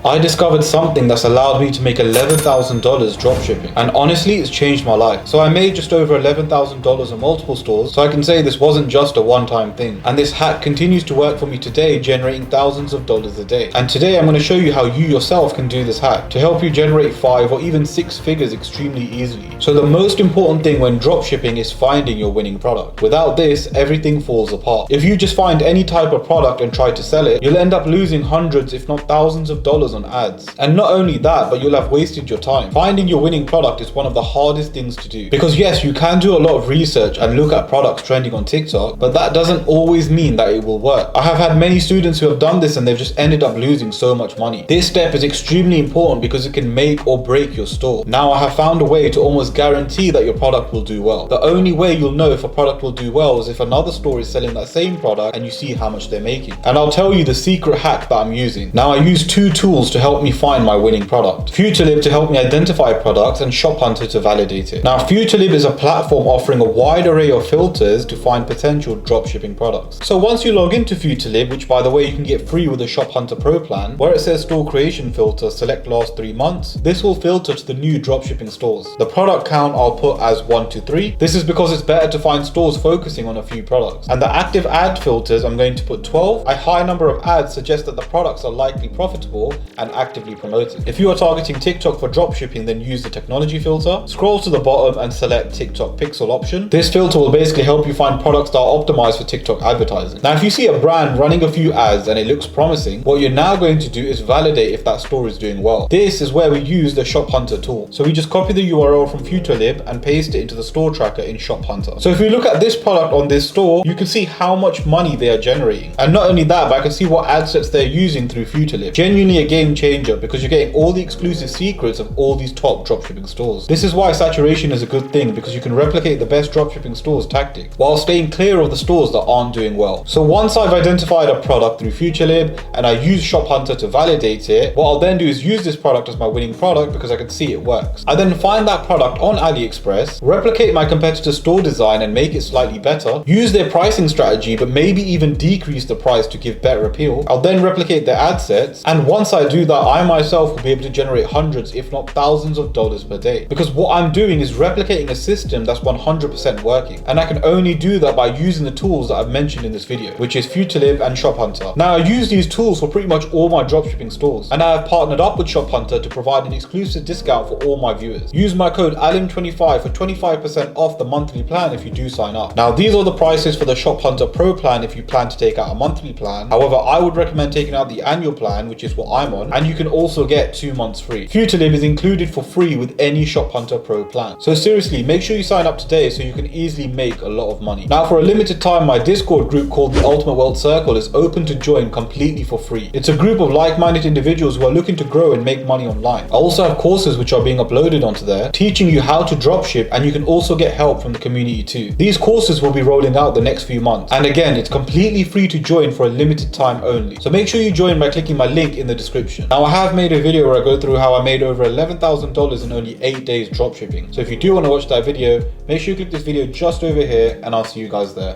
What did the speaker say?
I discovered something that's allowed me to make $11,000 dropshipping, and honestly it's changed my life. So I made just over $11,000 on multiple stores, so I can say this wasn't just a one-time thing. And this hack continues to work for me today, generating thousands of dollars a day. And today I'm going to show you how you yourself can do this hack to help you generate 5 or even 6 figures extremely easily. So the most important thing when dropshipping is finding your winning product. Without this, everything falls apart. If you just find any type of product and try to sell it, you'll end up losing hundreds if not thousands of dollars on ads. And not only that, but you'll have wasted your time. Finding your winning product is one of the hardest things to do, because yes, you can do a lot of research and look at products trending on TikTok, but that doesn't always mean that it will work. I have had many students who have done this and they've just ended up losing so much money. This step is extremely important because it can make or break your store. Now I have found a way to almost guarantee that your product will do well. The only way you'll know if a product will do well is if another store is selling that same product and you see how much they're making. And I'll tell you the secret hack that I'm using. Now I use 2 tools to help me find my winning product. futurlib to help me identify products and ShopHunter to validate it. Now futurlib is a platform offering a wide array of filters to find potential dropshipping products. So once you log into futurlib, which by the way you can get free with the ShopHunter Pro plan, where it says store creation filter, select last 3 months, this will filter to the new dropshipping stores. The product count I'll put as 1 to 3. This is because it's better to find stores focusing on a few products. And the active ad filters I'm going to put 12. A high number of ads suggest that the products are likely profitable and actively promoted. If you are targeting TikTok for dropshipping, then use the technology filter. Scroll to the bottom and select TikTok pixel option. This filter will basically help you find products that are optimized for TikTok advertising. Now if you see a brand running a few ads and it looks promising, what you're now going to do is validate if that store is doing well. This is where we use the ShopHunter tool. So we just copy the URL from futurlib and paste it into the store tracker in ShopHunter. So if we look at this product on this store, you can see how much money they are generating. And not only that, but I can see what ad sets they're using through futurlib. Genuinely a game changer, because you're getting all the exclusive secrets of all these top dropshipping stores. This is why saturation is a good thing, because you can replicate the best dropshipping stores tactic while staying clear of the stores that aren't doing well. So once I've identified a product through futurlib and I use ShopHunter to validate it, what I'll then do is use this product as my winning product because I can see it works. I then find that product on AliExpress, replicate my competitor's store design and make it slightly better, use their pricing strategy but maybe even decrease the price to give better appeal. I'll then replicate their ad sets, and once I do that, I myself will be able to generate hundreds if not thousands of dollars per day, because what I'm doing is replicating a system that's 100% working, and I can only do that by using the tools that I've mentioned in this video, which is futurlib and ShopHunter. Now I use these tools for pretty much all my dropshipping stores, and I have partnered up with ShopHunter to provide an exclusive discount for all my viewers. Use my code ALIM25 for 25% off the monthly plan if you do sign up. Now these are the prices for the ShopHunter Pro plan if you plan to take out a monthly plan. However, I would recommend taking out the annual plan, which is what I'm on, and you can also get 2 months free. futurlib is included for free with any ShopHunter Pro plan. So seriously, make sure you sign up today so you can easily make a lot of money. Now for a limited time, my Discord group called the Ultimate Wealth Circle is open to join completely for free. It's a group of like-minded individuals who are looking to grow and make money online. I also have courses which are being uploaded onto there, teaching you how to dropship, and you can also get help from the community too. These courses will be rolling out the next few months, and again, it's completely free to join for a limited time only. So make sure you join by clicking my link in the description. Now I have made a video where I go through how I made over $11,000 in only 8 days dropshipping. So if you do want to watch that video, make sure you click this video just over here, and I'll see you guys there.